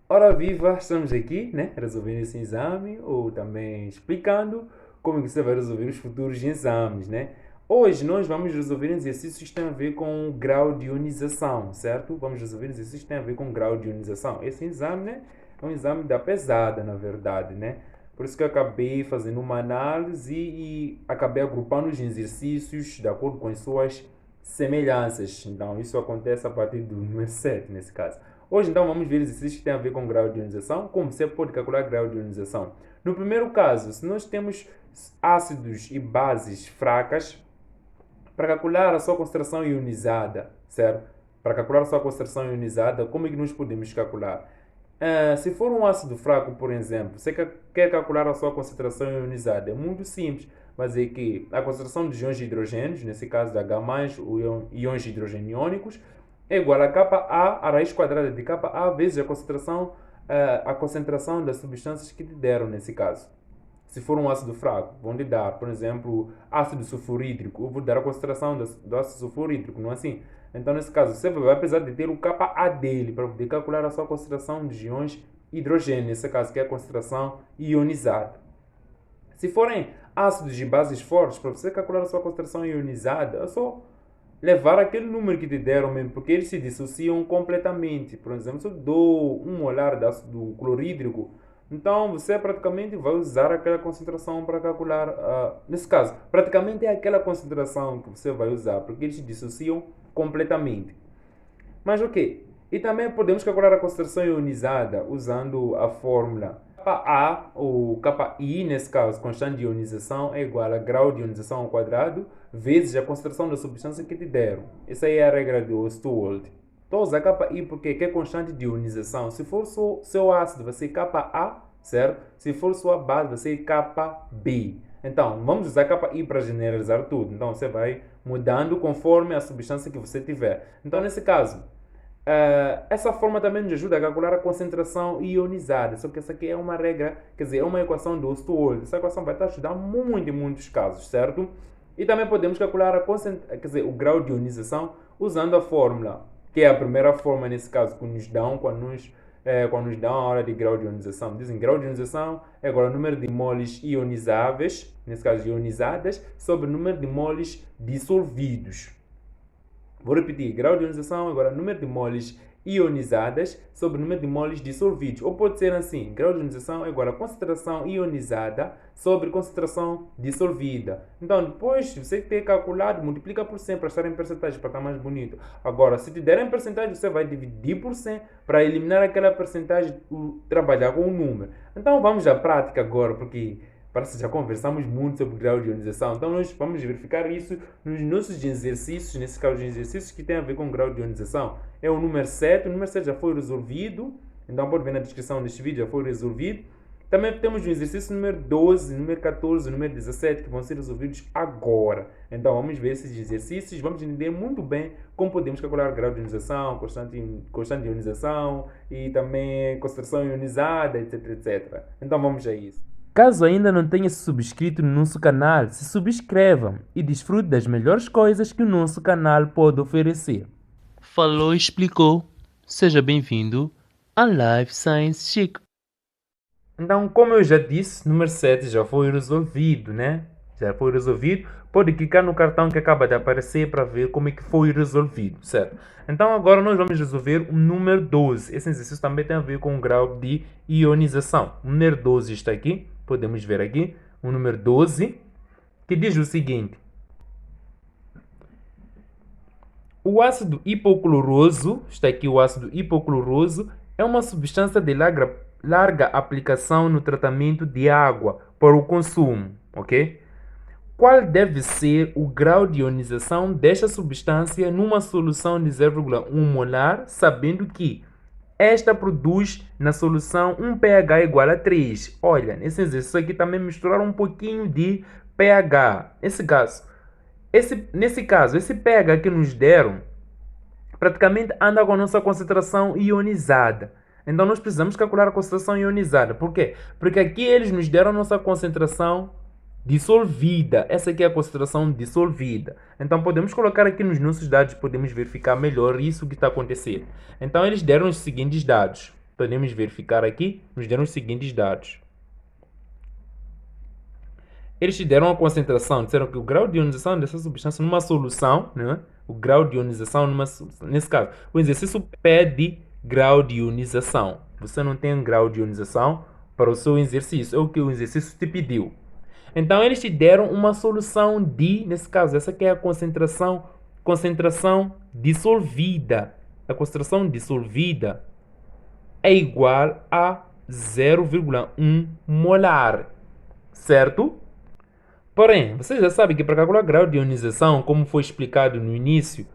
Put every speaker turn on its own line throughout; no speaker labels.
Ora viva, estamos aqui, né? Resolvendo esse exame ou também explicando como é que você vai resolver os futuros exames, né? Hoje nós vamos resolver exercícios que têm a ver com o grau de ionização, certo? Vamos resolver exercícios que têm a ver com o grau de ionização. Esse exame, né? É um exame da pesada, na verdade, né? Por isso que eu acabei fazendo uma análise e acabei agrupando os exercícios de acordo com as suas semelhanças. Então, isso acontece a partir do número 7, nesse caso. Hoje, então, vamos ver exercícios que têm a ver com grau de ionização. Como você pode calcular grau de ionização? No primeiro caso, se nós temos ácidos e bases fracas, para calcular a sua concentração ionizada, certo? Para calcular a sua concentração ionizada, como é que nós podemos calcular? Se for um ácido fraco, por exemplo, você quer calcular a sua concentração ionizada, é muito simples. Mas é que a concentração de íons de hidrogênio, nesse caso de H+, íons de hidrogênio iônicos, é igual a kappa A, a raiz quadrada de kappa A vezes a concentração das substâncias que te deram nesse caso. Se for um ácido fraco, vão lhe dar, por exemplo, ácido sulfurídrico. Eu vou dar a concentração do ácido sulfurídrico, não é assim? Então, nesse caso, você vai precisar de ter o kappa A dele para poder calcular a sua concentração de íons hidrogênio, nesse caso, que é a concentração ionizada. Se forem ácidos de bases fortes, para você calcular a sua concentração ionizada, é só levar aquele número que te deram mesmo, porque eles se dissociam completamente. Por exemplo, se eu dou um molar de ácido clorídrico, então você praticamente vai usar aquela concentração para calcular. Nesse caso, praticamente é aquela concentração que você vai usar, porque eles se dissociam completamente. Mas ok. E também podemos calcular a concentração ionizada usando a fórmula Ka ou Ki, nesse caso, constante de ionização, é igual a grau de ionização ao quadrado vezes a concentração da substância que te deram. Essa aí é a regra do Stewart. Então, usar Ki porque é constante de ionização. Se for seu ácido, vai ser Ka, certo? Se for sua base, vai ser Kb. Então, vamos usar Ki para generalizar tudo. Então, você vai mudando conforme a substância que você tiver. Então, nesse caso, essa forma também nos ajuda a calcular a concentração ionizada. Só que essa aqui é uma regra, quer dizer, é uma equação do Stewart. Essa equação vai te ajudar muito em muitos casos, certo? E também podemos calcular quer dizer, o grau de ionização usando a fórmula, que é a primeira forma nesse caso que nos dão quando nos dão a hora de grau de ionização. Dizem grau de ionização é igual ao número de moles ionizáveis, nesse caso ionizadas, sobre o número de moles dissolvidos. Vou repetir, grau de ionização agora número de moles ionizadas sobre o número de moles dissolvidos. Ou pode ser assim, grau de ionização é igual a concentração ionizada sobre concentração dissolvida. Então, depois de você ter calculado, multiplica por 100 para estar em percentagem, para estar mais bonito. Agora, se te der em percentagem, você vai dividir por 100 para eliminar aquela percentagem e trabalhar com o número. Então, vamos à prática agora, porque parece que já conversamos muito sobre grau de ionização. Então, nós vamos verificar isso nos nossos exercícios, nesse caso de exercícios que tem a ver com grau de ionização. É o número 7. O número 7 já foi resolvido. Então, pode ver na descrição deste vídeo, já foi resolvido. Também temos o exercício número 12, número 14, número 17, que vão ser resolvidos agora. Então, vamos ver esses exercícios. Vamos entender muito bem como podemos calcular grau de ionização, constante de ionização e também concentração ionizada, etc, etc. Então, vamos a isso. Caso ainda não tenha se subscrito no nosso canal, se subscreva e desfrute das melhores coisas que o nosso canal pode oferecer.
Falou e explicou. Seja bem-vindo a Life Science Chic.
Então, como eu já disse, número 7 já foi resolvido, né? Já foi resolvido. Pode clicar no cartão que acaba de aparecer para ver como é que foi resolvido, certo? Então, agora nós vamos resolver o número 12. Esse exercício também tem a ver com o grau de ionização. O número 12 está aqui. Podemos ver aqui. O número 12, que diz o seguinte. O ácido hipocloroso, está aqui o ácido hipocloroso, é uma substância de larga aplicação no tratamento de água para o consumo, ok? Qual deve ser o grau de ionização desta substância numa solução de 0,1 molar, sabendo que esta produz na solução um pH igual a 3. Olha, nesse exercício aqui também misturaram um pouquinho de pH. Nesse caso, esse pH que nos deram praticamente anda com a nossa concentração ionizada. Então nós precisamos calcular a concentração ionizada. Por quê? Porque aqui eles nos deram a nossa concentração dissolvida. Essa aqui é a concentração dissolvida. Então podemos colocar aqui nos nossos dados, podemos verificar melhor isso que está acontecendo. Então eles deram os seguintes dados. Podemos verificar aqui, nos deram os seguintes dados. Eles te deram a concentração, disseram que o grau de ionização dessa substância numa solução, né? O grau de ionização nesse caso, o exercício pede grau de ionização. Você não tem um grau de ionização para o seu exercício, é o que o exercício te pediu. Então eles te deram uma solução de, nesse caso, essa aqui é a concentração dissolvida. A concentração dissolvida é igual a 0,1 molar, certo? Porém, você já sabe que para calcular grau de ionização, como foi explicado no início,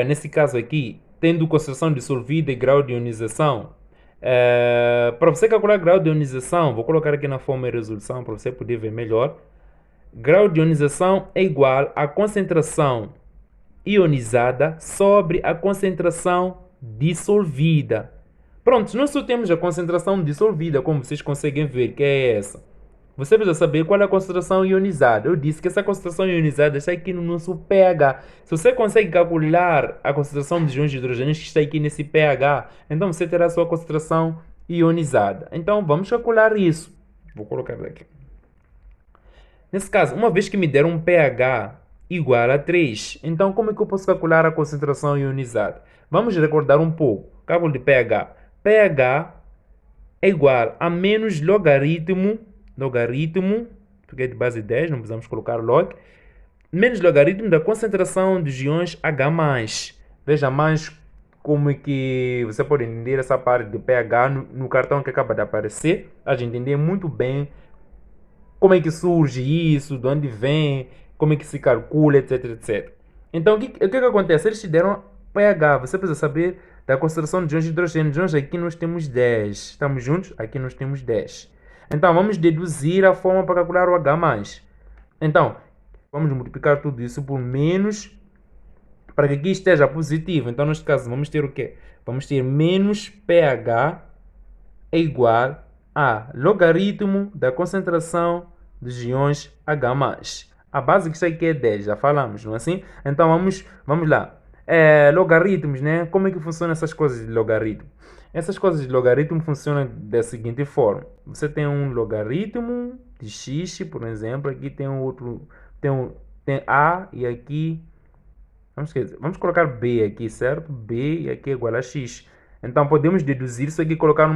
nesse caso aqui, tendo concentração dissolvida e grau de ionização, para você calcular grau de ionização, vou colocar aqui na forma de resolução para você poder ver melhor. Grau de ionização é igual à concentração ionizada sobre a concentração dissolvida. Pronto, nós só temos a concentração dissolvida, como vocês conseguem ver, que é essa. Você precisa saber qual é a concentração ionizada. Eu disse que essa concentração ionizada está aqui no nosso pH. Se você consegue calcular a concentração de íons de hidrogênio que está aqui nesse pH, então você terá a sua concentração ionizada. Então vamos calcular isso. Vou colocar aqui. Nesse caso, uma vez que me deram um pH igual a 3, então como é que eu posso calcular a concentração ionizada? Vamos recordar um pouco. Cálculo de pH. pH é igual a menos logaritmo, porque é de base 10, não precisamos colocar log, menos logaritmo da concentração dos íons H+. Veja mais como é que você pode entender essa parte do pH no cartão que acaba de aparecer. A gente entender muito bem como é que surge isso, de onde vem, como é que se calcula, etc, etc. Então, o que acontece? Eles te deram pH, você precisa saber da concentração de íons de hidrogênio. De íons aqui nós temos 10. Estamos juntos? Aqui nós temos 10. Então, vamos deduzir a forma para calcular o H+. Então, vamos multiplicar tudo isso por menos, para que aqui esteja positivo. Então, neste caso, vamos ter o quê? Vamos ter menos pH é igual a logaritmo da concentração dos íons H+. A base que está aqui é 10, já falamos, não é assim? Então, vamos lá. Logaritmos, né? Como é que funcionam essas coisas de logaritmo? Essas coisas de logaritmo funcionam da seguinte forma. Você tem um logaritmo de x, por exemplo. Aqui tem um outro, tem a e aqui... Vamos colocar b aqui, certo? B e aqui é igual a x. Então, podemos deduzir isso aqui e colocar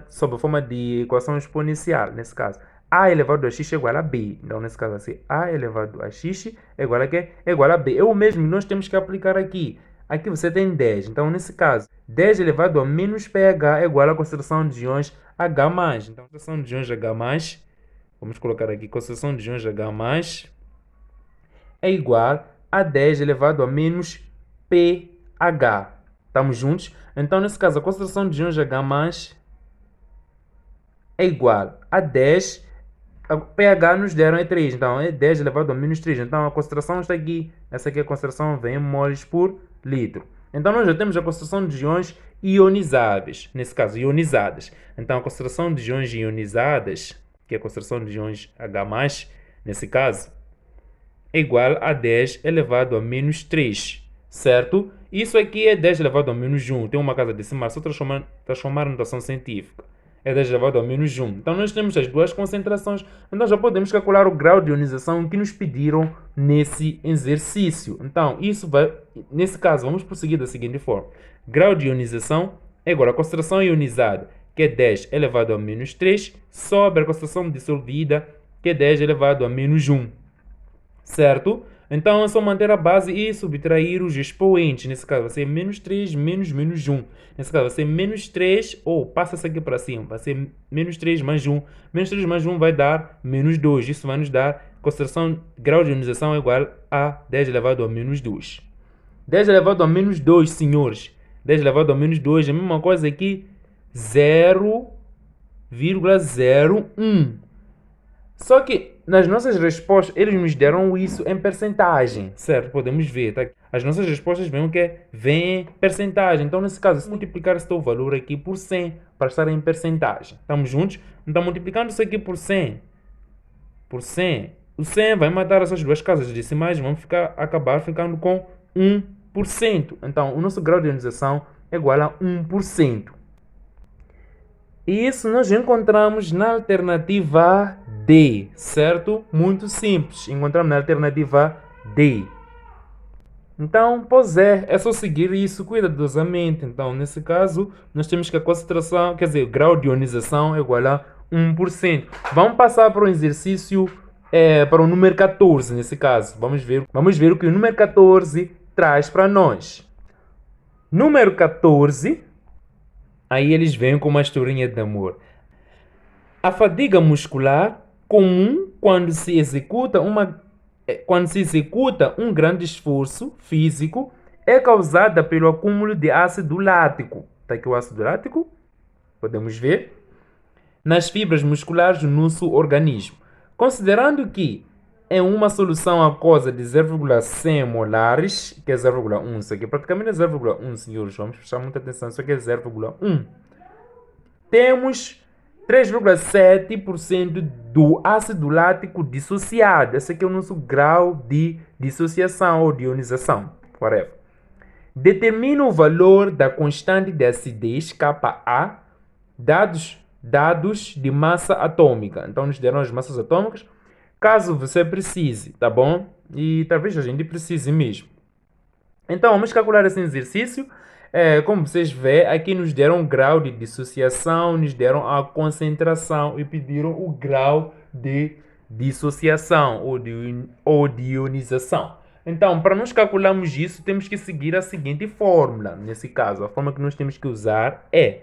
sob a forma de equação exponencial, nesse caso. A elevado a x é igual a b. Então, nesse caso, assim, a elevado a x é igual a quê? É igual a b. É o mesmo que nós temos que aplicar aqui. Aqui você tem 10. Então, nesse caso, 10 elevado a menos pH é igual à concentração de íons H+. Então, a concentração de íons H+, vamos colocar aqui, concentração de íons H+, é igual a 10 elevado a menos pH. Estamos juntos? Então, nesse caso, a concentração de íons H+, é igual a 10. A pH nos deram é 3. Então, é 10 elevado a menos 3. Então, a concentração está aqui. Essa aqui é a concentração, vem em moles por litro. Então, nós já temos a concentração de íons ionizáveis. Nesse caso, ionizadas. Então, a concentração de íons ionizadas, que é a concentração de íons H+, nesse caso, é igual a 10 elevado a menos 3. Certo? Isso aqui é 10 elevado a menos 1. Tem uma casa decimal, só transformar em notação científica. É 10 elevado a menos 1. Então, nós temos as duas concentrações. Então, já podemos calcular o grau de ionização que nos pediram nesse exercício. Então, nesse caso, vamos prosseguir da seguinte forma. Grau de ionização é igual à concentração ionizada, que é 10 elevado a menos 3, sobre a concentração dissolvida, que é 10 elevado a menos 1. Certo? Então, é só manter a base e subtrair os expoentes. Nesse caso, vai ser menos 3 menos 1. Nesse caso, vai ser menos 3, ou passa isso aqui para cima. Vai ser menos 3 mais 1. Menos 3 mais 1 vai dar menos 2. Isso vai nos dar concentração, grau de ionização é igual a 10 elevado a menos 2. 10 elevado a menos 2, senhores. 10 elevado a menos 2 é a mesma coisa aqui, 0,01. Só que nas nossas respostas, eles nos deram isso em percentagem, certo? Podemos ver, tá? As nossas respostas vêm o quê? Vêm em percentagem. Então, nesse caso, se multiplicar esse teu valor aqui por 100, para estar em percentagem. Estamos juntos? Então, multiplicando isso aqui por 100, o 100 vai matar essas duas casas decimais, vamos acabar ficando com 1%. Então, o nosso grau de ionização é igual a 1%. E isso nós encontramos na alternativa D, certo? Muito simples. Encontramos na alternativa D. Então, pois é só seguir isso cuidadosamente. Então, nesse caso, nós temos que a concentração, quer dizer, o grau de ionização é igual a 1%. Vamos passar para o exercício, para o número 14, nesse caso. Vamos ver o que o número 14 traz para nós. Número 14, aí eles vêm com uma historinha de amor. A fadiga muscular comum quando se executa um grande esforço físico é causada pelo acúmulo de ácido lático. Está aqui o ácido lático, podemos ver, nas fibras musculares do nosso organismo. Considerando que em uma solução aquosa de 0,100 molares, que é 0,1, isso aqui praticamente é 0,1, senhores, vamos prestar muita atenção, isso aqui é 0,1. Temos 3,7% do ácido lático dissociado. Esse aqui é o nosso grau de dissociação ou de ionização. Whatever. Determina o valor da constante de acidez, Ka, dados de massa atômica. Então, nos deram as massas atômicas. Caso você precise, tá bom? E talvez a gente precise mesmo. Então, vamos calcular esse exercício. Como vocês veem, aqui nos deram o grau de dissociação, nos deram a concentração e pediram o grau de dissociação ou de ionização. Então, para nós calcularmos isso, temos que seguir a seguinte fórmula. Nesse caso, a fórmula que nós temos que usar é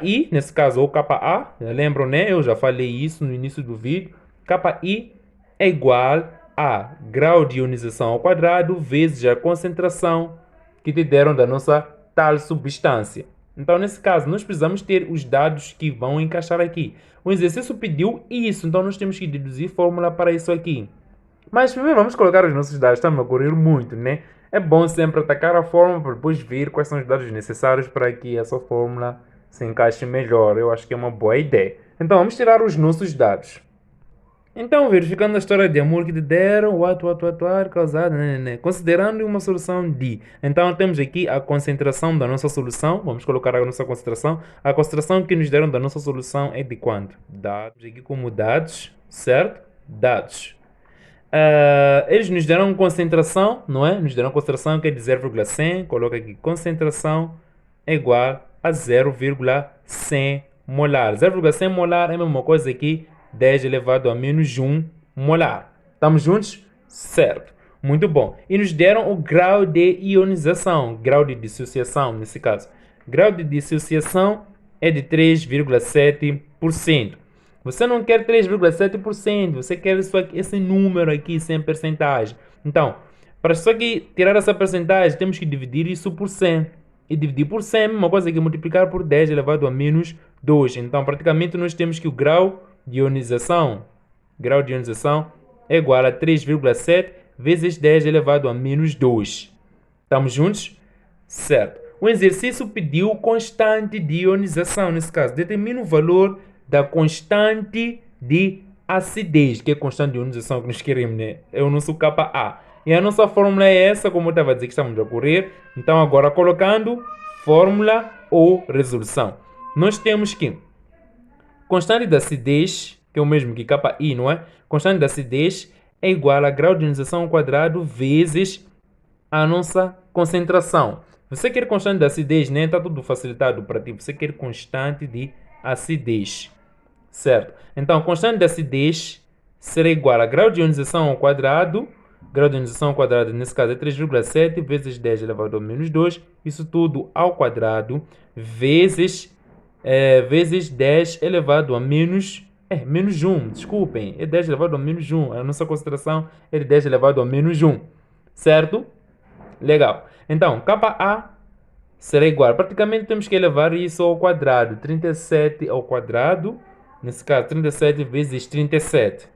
KI, nesse caso, ou KA. Lembram, né? Eu já falei isso no início do vídeo. KI é igual a grau de ionização ao quadrado vezes a concentração que te deram da nossa tal substância. Então, nesse caso, nós precisamos ter os dados que vão encaixar aqui. O exercício pediu isso, então nós temos que deduzir fórmula para isso aqui. Mas primeiro vamos colocar os nossos dados. Estamos a correr muito, né? É bom sempre atacar a fórmula para depois ver quais são os dados necessários para que essa fórmula se encaixe melhor. Eu acho que é uma boa ideia. Então, vamos tirar os nossos dados. Então, verificando a história de amor que te deram, causado, né. Considerando uma solução de. Então, temos aqui a concentração da nossa solução. Vamos colocar a nossa concentração. A concentração que nos deram da nossa solução é de quanto? Dados aqui como dados, certo? Dados. Eles nos deram concentração, não é? Nos deram concentração que é de 0,100. Coloca aqui, concentração é igual a 0,100 molar. 0,100 molar é a mesma coisa aqui 10 elevado a menos 1 molar. Estamos juntos? Certo. Muito bom. E nos deram o grau de ionização, grau de dissociação nesse caso. Grau de dissociação é de 3,7%. Você não quer 3,7%, você quer esse número aqui sem percentagem. Então, para só que tirar essa percentagem, temos que dividir isso por 100. E dividir por 100 é uma coisa que multiplicar por 10 elevado a menos 2. Então, praticamente, nós temos que o grau de ionização é igual a 3,7 vezes 10 elevado a menos 2. Estamos juntos? Certo. O exercício pediu constante de ionização. Nesse caso, determina o valor da constante de acidez, que é a constante de ionização que nós queremos, né? É o nosso Ka. E a nossa fórmula é essa, como eu estava a dizer que estamos a correr. Então, agora colocando fórmula ou resolução. Nós temos que constante de acidez, que é o mesmo que KI, não é? Constante de acidez é igual a grau de ionização ao quadrado vezes a nossa concentração. Você quer constante de acidez, né? Está tudo facilitado para ti. Você quer constante de acidez, certo? Então, constante de acidez será igual a grau de ionização ao quadrado. Grau de ionização ao quadrado, nesse caso, é 3,7 vezes 10 elevado a menos 2. Isso tudo ao quadrado vezes 10 elevado a menos 1, desculpem, é 10 elevado a menos 1, a nossa concentração é de 10 elevado a menos 1, certo? Legal. Então, Ka será igual, praticamente temos que elevar isso ao quadrado, 37 ao quadrado, nesse caso, 37 vezes 37.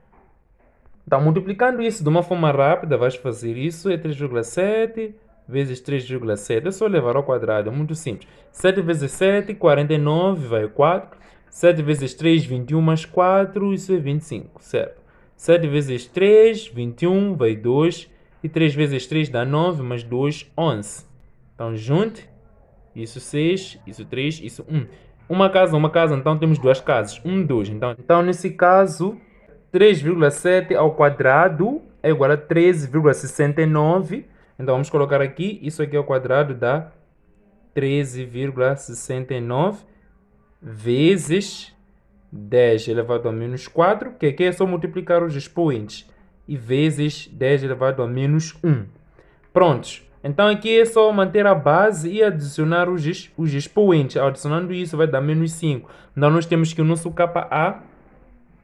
Então, multiplicando isso de uma forma rápida, vais fazer isso, é 3,7 vezes 3,7. É só levar ao quadrado, é muito simples. 7 vezes 7, 49, vai 4. 7 vezes 3, 21 mais 4, isso é 25, certo? 7 vezes 3, 21, vai 2. E 3 vezes 3 dá 9, mais 2, 11. Então, junte isso 6, isso 3, isso 1. Uma casa, então temos duas casas. 1, 2. Então, nesse caso, 3,7 ao quadrado é igual a 13,69. Então, vamos colocar aqui, isso aqui ao quadrado dá 13,69 vezes 10 elevado a menos 4, que aqui é só multiplicar os expoentes, e vezes 10 elevado a menos 1. Prontos. Então aqui é só manter a base e adicionar os expoentes. Adicionando isso vai dar menos 5. Então nós temos que o nosso KA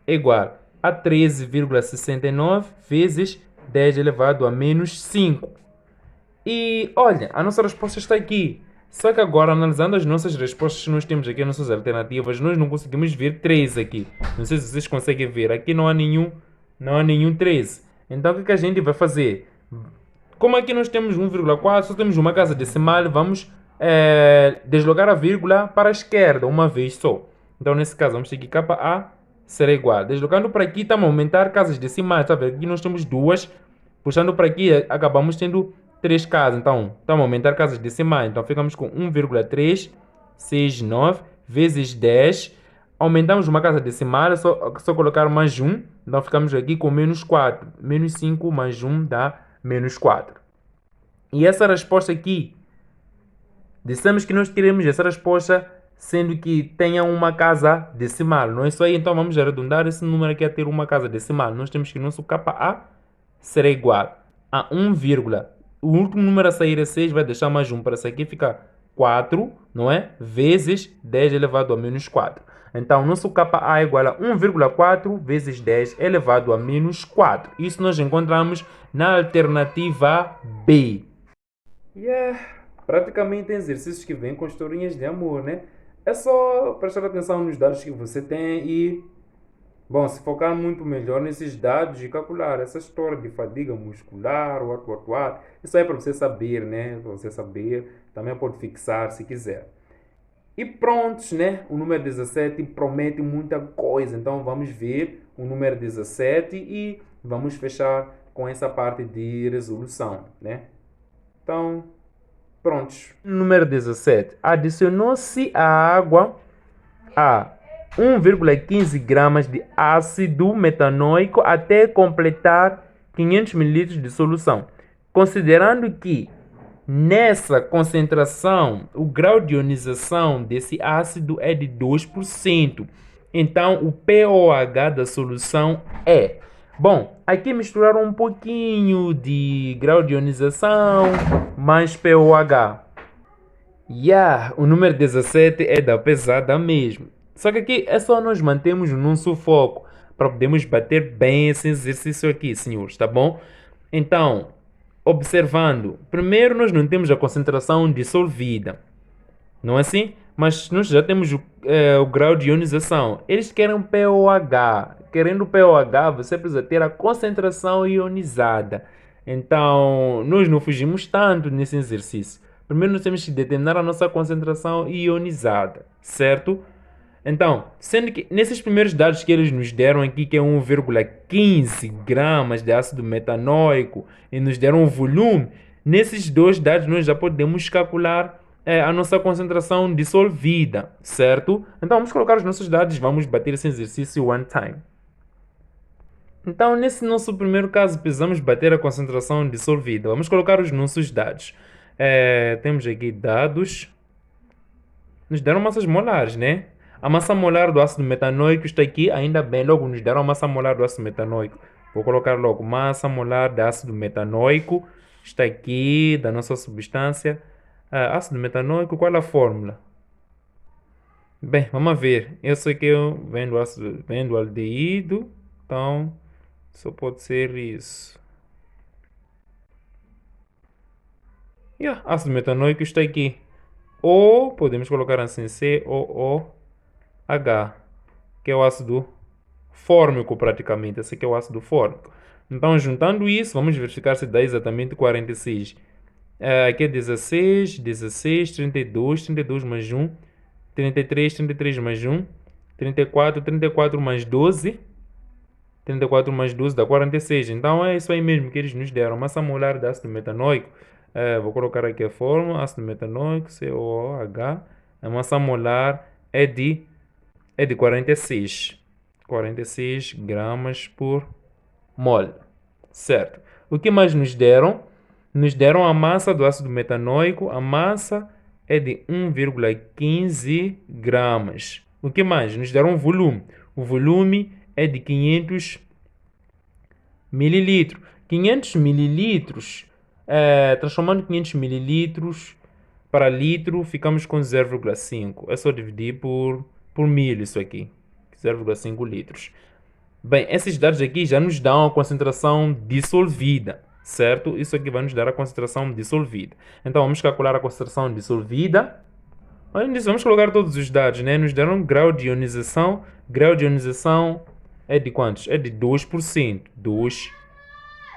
é igual a 13,69 vezes 10 elevado a menos 5. E olha, a nossa resposta está aqui. Só que agora, analisando as nossas respostas que nós temos aqui, as nossas alternativas, nós não conseguimos ver 13 aqui. Não sei se vocês conseguem ver. Aqui não há nenhum 13. Então o que a gente vai fazer? Como aqui nós temos 1,4, só temos uma casa decimal, vamos deslocar a vírgula para a esquerda uma vez só. Então, nesse caso, vamos ter que KA será igual. Deslocando para aqui, estamos a aumentar casas decimais. Tá vendo? Aqui nós temos duas. Puxando para aqui, acabamos tendo 3 casas. Então, estamos a aumentar casas decimais. Então, ficamos com 1,369 vezes 10. Aumentamos uma casa decimal, só colocar mais 1. Então, ficamos aqui com menos 4. Menos 5 mais 1 dá menos 4. E essa resposta aqui, dissemos que nós queremos essa resposta sendo que tenha uma casa decimal. Não é isso aí? Então vamos arredondar esse número aqui a ter uma casa decimal. Nós temos que o nosso KA será igual a 1, o último número a sair é 6, vai deixar mais 1 para isso aqui, fica 4, não é? Vezes 10 elevado a menos 4. Então, nosso KA é igual a 1,4 vezes 10 elevado a menos 4. Isso nós encontramos na alternativa B. Praticamente exercícios que vêm com historinhas de amor, né? É só prestar atenção nos dados que você tem e, bom, se focar muito melhor nesses dados e calcular essa história de fadiga muscular, what. Isso aí é para você saber, né? Para você saber, também pode fixar se quiser. E prontos, né? O número 17 promete muita coisa. Então vamos ver o número 17 e vamos fechar com essa parte de resolução, né? Então, prontos. Número 17. Adicionou-se a água a 1,15 gramas de ácido metanoico até completar 500 ml de solução. Considerando que nessa concentração, o grau de ionização desse ácido é de 2%. Então, o pOH da solução é... Bom, aqui misturaram um pouquinho de grau de ionização mais pOH. O número 17 é da pesada mesmo. Só que aqui é só nós mantemos o nosso foco para podermos bater bem esse exercício aqui, senhores, tá bom? Então, observando, primeiro nós não temos a concentração dissolvida, não é assim? Mas nós já temos o grau de ionização. Eles querem pOH. Querendo pOH, você precisa ter a concentração ionizada. Então, nós não fugimos tanto nesse exercício. Primeiro nós temos que determinar a nossa concentração ionizada, certo? Então, sendo que nesses primeiros dados que eles nos deram aqui, que é 1,15 gramas de ácido metanoico, e nos deram o volume, nesses dois dados nós já podemos calcular a nossa concentração dissolvida, certo? Então, vamos colocar os nossos dados, vamos bater esse exercício one time. Então, nesse nosso primeiro caso, precisamos bater a concentração dissolvida. Vamos colocar os nossos dados. Temos aqui dados. Nos deram massas molares, né? A massa molar do ácido metanoico está aqui, ainda bem, logo nos deram a massa molar do ácido metanoico. Vou colocar logo, massa molar de ácido metanoico, está aqui, da nossa substância. Ácido metanoico, qual é a fórmula? Bem, vamos ver. Eu sei que eu vendo aldeído, então só pode ser isso. Ácido metanoico está aqui. Ou podemos colocar assim, COOH, que é o ácido fórmico praticamente. Esse aqui é o ácido fórmico. Então, juntando isso, vamos verificar se dá exatamente 46. Aqui é 16, 16, 32, 32 mais 1, 33, 33 mais 1, 34, 34 mais 12, 34 mais 12 dá 46. Então, é isso aí mesmo que eles nos deram. Massa molar de ácido metanoico Vou colocar aqui a fórmula, ácido metanoico, COOH, a massa molar é de 46 gramas por mol, certo? O que mais nos deram? Nos deram a massa do ácido metanoico, a massa é de 1,15 gramas. O que mais? Nos deram um volume. O volume é de 500 mililitros. 500 mililitros, transformando 500 mililitros para litro, ficamos com 0,5. É só dividir por 1000 isso aqui. 0,5 litros. Bem, esses dados aqui já nos dão a concentração dissolvida, certo? Isso aqui vai nos dar a concentração dissolvida. Então, vamos calcular a concentração dissolvida. Além disso, vamos colocar todos os dados, né? Nos deram grau de ionização. Grau de ionização é de quantos? É de 2%.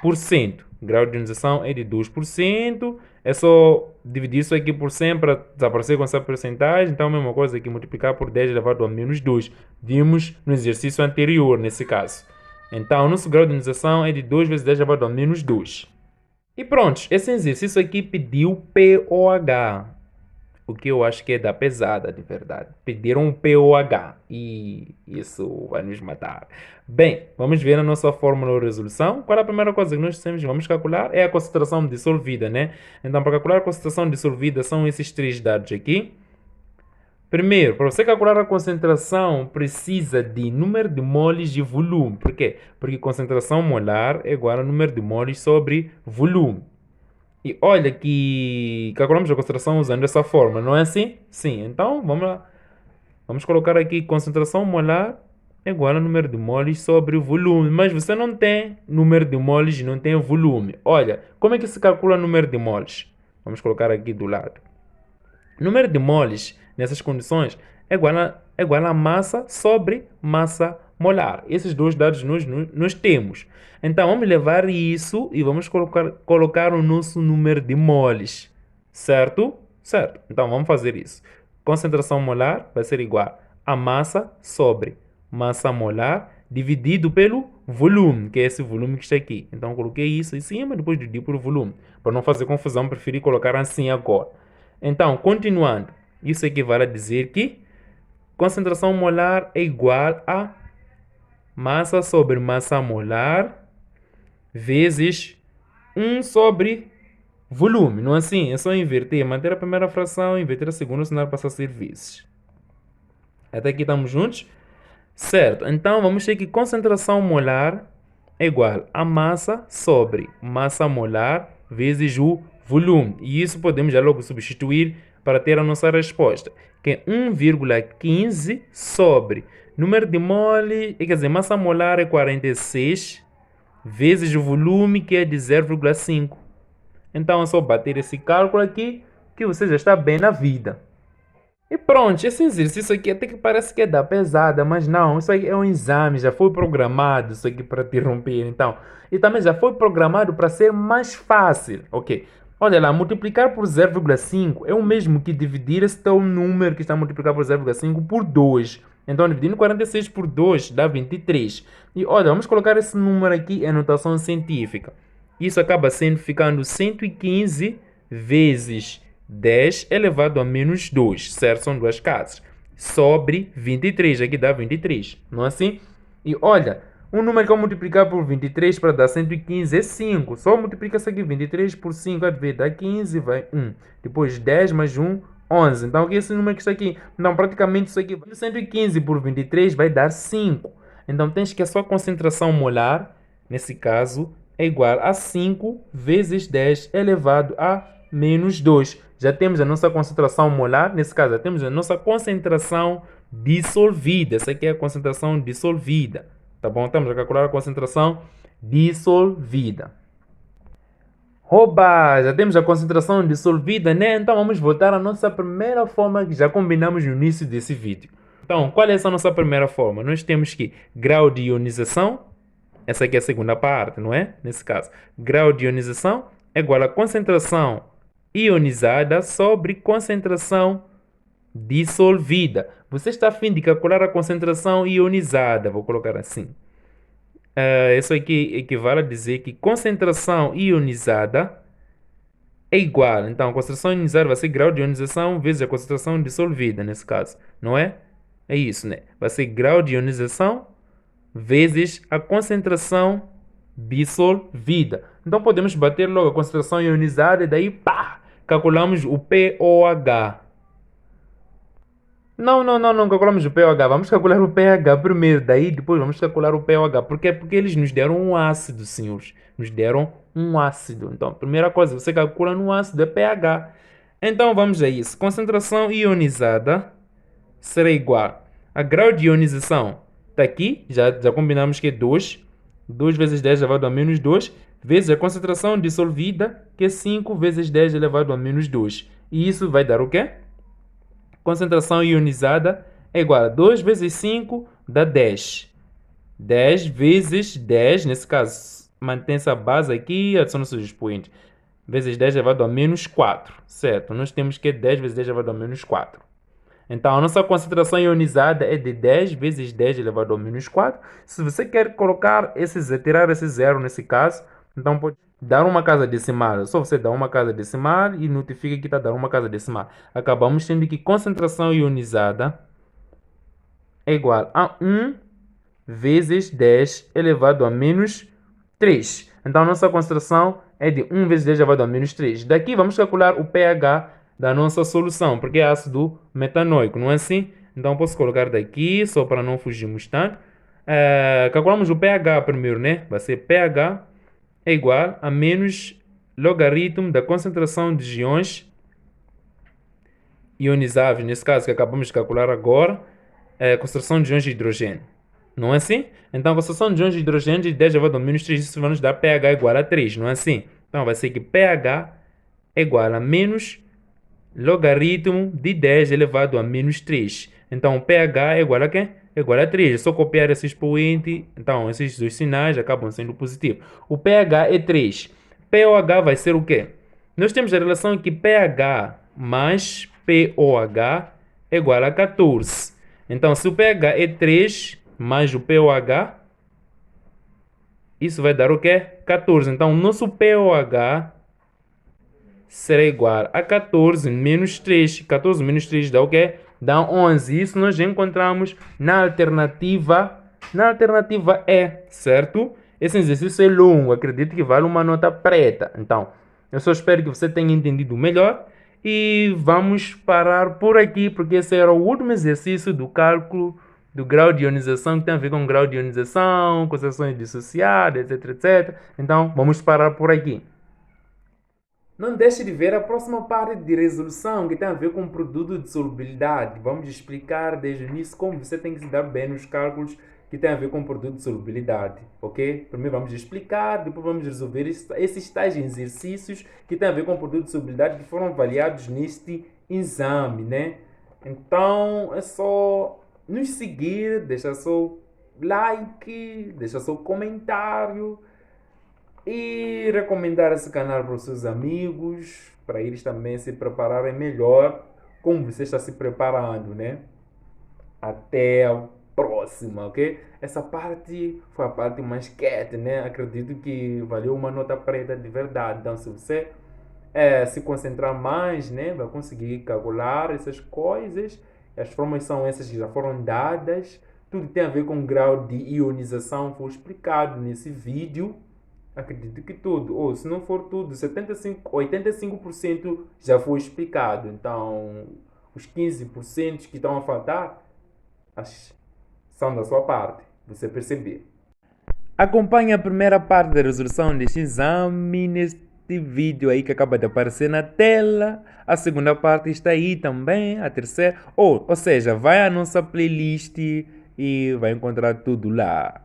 2%. Grau de ionização é de 2%. É só dividir isso aqui por 100 para desaparecer com essa porcentagem. Então, a mesma coisa aqui, multiplicar por 10 elevado a menos 2. Vimos no exercício anterior, nesse caso. Então, o nosso grau de ionização é de 2 vezes 10 elevado a menos 2. E pronto, esse exercício aqui pediu pOH. O que eu acho que é da pesada, de verdade. Pediram um pOH. E isso vai nos matar. Bem, vamos ver a nossa fórmula de resolução. Qual é a primeira coisa que nós vamos calcular? É a concentração dissolvida, né? Então, para calcular a concentração dissolvida, são esses três dados aqui. Primeiro, para você calcular a concentração, precisa de número de moles de volume. Por quê? Porque concentração molar é igual a número de moles sobre volume. E olha que calculamos a concentração usando essa forma, não é assim? Sim, então vamos lá. Vamos colocar aqui concentração molar é igual a número de moles sobre o volume. Mas você não tem número de moles e não tem volume. Olha, como é que se calcula o número de moles? Vamos colocar aqui do lado. Número de moles, nessas condições, é igual a massa sobre massa molar. Esses dois dados nós temos. Então, vamos levar isso e vamos colocar o nosso número de moles. Certo? Certo. Então, vamos fazer isso. Concentração molar vai ser igual a massa sobre massa molar dividido pelo volume, que é esse volume que está aqui. Então, coloquei isso em cima, depois dividi por volume. Para não fazer confusão, preferi colocar assim agora. Então, continuando. Isso equivale a dizer que concentração molar é igual a massa sobre massa molar vezes 1 sobre volume. Não é assim? É só inverter, manter a primeira fração, inverter a segunda, o cenário passa a ser vezes. Até aqui estamos juntos? Certo. Então, vamos ter que concentração molar é igual a massa sobre massa molar vezes o volume. E isso podemos já logo substituir para ter a nossa resposta, que é 1,15 sobre número de mole, quer dizer, massa molar é 46 vezes o volume, que é de 0,5. Então é só bater esse cálculo aqui que você já está bem na vida. E pronto, esse exercício aqui até que parece que é da pesada, mas não, isso aí é um exame, já foi programado isso aqui para te romper, então. E também já foi programado para ser mais fácil, ok? Olha lá, multiplicar por 0,5 é o mesmo que dividir esse teu número que está multiplicado por 0,5 por 2. Então, dividindo 46 por 2 dá 23. E olha, vamos colocar esse número aqui em notação científica. Isso acaba ficando 115 vezes 10 elevado a menos 2, certo? São duas casas. Sobre 23, aqui dá 23, não é assim? E olha, um número que eu multiplicar por 23 para dar 115 é 5. Só multiplica isso aqui, 23 por 5, dá 15, vai 1. Depois 10 mais 1, 11. Então, aqui esse número que está aqui. Então, praticamente isso aqui, 115 por 23 vai dar 5. Então, tens que a sua concentração molar, nesse caso, é igual a 5 vezes 10 elevado a menos 2. Já temos a nossa concentração molar, nesse caso, já temos a nossa concentração dissolvida. Essa aqui é a concentração dissolvida. Tá bom? Estamos a calcular a concentração dissolvida. Oba! Já temos a concentração dissolvida, né? Então vamos voltar à nossa primeira forma que já combinamos no início desse vídeo. Então, qual é essa nossa primeira forma? Nós temos que grau de ionização, essa aqui é a segunda parte, não é? Nesse caso, grau de ionização é igual a concentração ionizada sobre concentração dissolvida. Você está a fim de calcular a concentração ionizada, vou colocar assim. Isso aqui equivale a dizer que concentração ionizada é igual. Então, a concentração ionizada vai ser grau de ionização vezes a concentração dissolvida, nesse caso, não é? É isso, né? Vai ser grau de ionização vezes a concentração dissolvida. Então, podemos bater logo a concentração ionizada e daí, pá, calculamos o pOH. Não calculamos o pOH. Vamos calcular o pH primeiro, daí depois vamos calcular o pOH. Por quê? Porque eles nos deram um ácido, senhores. Nos deram um ácido. Então, primeira coisa, você calcula no ácido é pH. Então, vamos a isso. Concentração ionizada será igual a grau de ionização. Está aqui, já combinamos que é 2. 2 vezes 10 elevado a menos 2, vezes a concentração dissolvida, que é 5 vezes 10 elevado a menos 2. E isso vai dar o quê? Concentração ionizada é igual a 2 vezes 5 dá 10. 10 vezes 10, nesse caso, mantém-se a base aqui, adiciona-se os expoentes. Vezes 10 elevado a menos 4, certo? Nós temos que 10 vezes 10 elevado a menos 4. Então, a nossa concentração ionizada é de 10 vezes 10 elevado a menos 4. Se você quer tirar esse zero nesse caso, então pode dar uma casa decimal. Só você dá uma casa decimal e notifica que está dando uma casa decimal. Acabamos tendo que concentração ionizada é igual a 1 vezes 10 elevado a menos 3. Então, a nossa concentração é de 1 vezes 10 elevado a menos 3. Daqui, vamos calcular o pH da nossa solução, porque é ácido metanoico, não é assim? Então, posso colocar daqui, só para não fugirmos tanto. Calculamos o pH primeiro, né? Vai ser pH é igual a menos logaritmo da concentração de íons ionizáveis, nesse caso que acabamos de calcular agora, concentração de íons de hidrogênio. Não é assim? Então, a concentração de íons de hidrogênio de 10 elevado a menos 3, isso vai nos dar pH igual a 3, não é assim? Então, vai ser que pH é igual a menos logaritmo de 10 elevado a menos 3. Então, pH é igual a quê? É igual a 3. É só copiar esse expoente. Então, esses dois sinais acabam sendo positivos. O pH é 3. pOH vai ser o quê? Nós temos a relação que pH mais pOH é igual a 14. Então, se o pH é 3 mais o pOH, isso vai dar o quê? 14. Então, o nosso pOH será igual a 14 menos 3. 14 menos 3 dá o quê? Dá 11. Isso nós encontramos na alternativa E, certo? Esse exercício é longo, acredito que vale uma nota preta. Então, eu só espero que você tenha entendido melhor. E vamos parar por aqui, porque esse era o último exercício do cálculo do grau de ionização, que tem a ver com grau de ionização, concentrações dissociadas, etc, etc. Então, vamos parar por aqui. Não deixe de ver a próxima parte de resolução, que tem a ver com o produto de solubilidade. Vamos explicar desde o início como você tem que se dar bem nos cálculos que tem a ver com o produto de solubilidade, ok? Primeiro vamos explicar, depois vamos resolver esses tais exercícios que tem a ver com o produto de solubilidade que foram avaliados neste exame, né? Então, é só nos seguir, deixa seu like, deixa seu comentário e recomendar esse canal para os seus amigos, para eles também se prepararem melhor, como você está se preparando, né? Até a próxima, ok? Essa parte foi a parte mais quieta, né? Acredito que valeu uma nota preta de verdade. Então, se você se concentrar mais, né, vai conseguir calcular essas coisas. As formas são essas que já foram dadas. Tudo tem a ver com grau de ionização, foi explicado nesse vídeo. Acredito que tudo, ou se não for tudo, 85% já foi explicado. Então, os 15% que estão a faltar são da sua parte, você perceber. Acompanhe a primeira parte da resolução deste exame neste vídeo aí que acaba de aparecer na tela. A segunda parte está aí também, a terceira. Ou seja, vai à nossa playlist e vai encontrar tudo lá.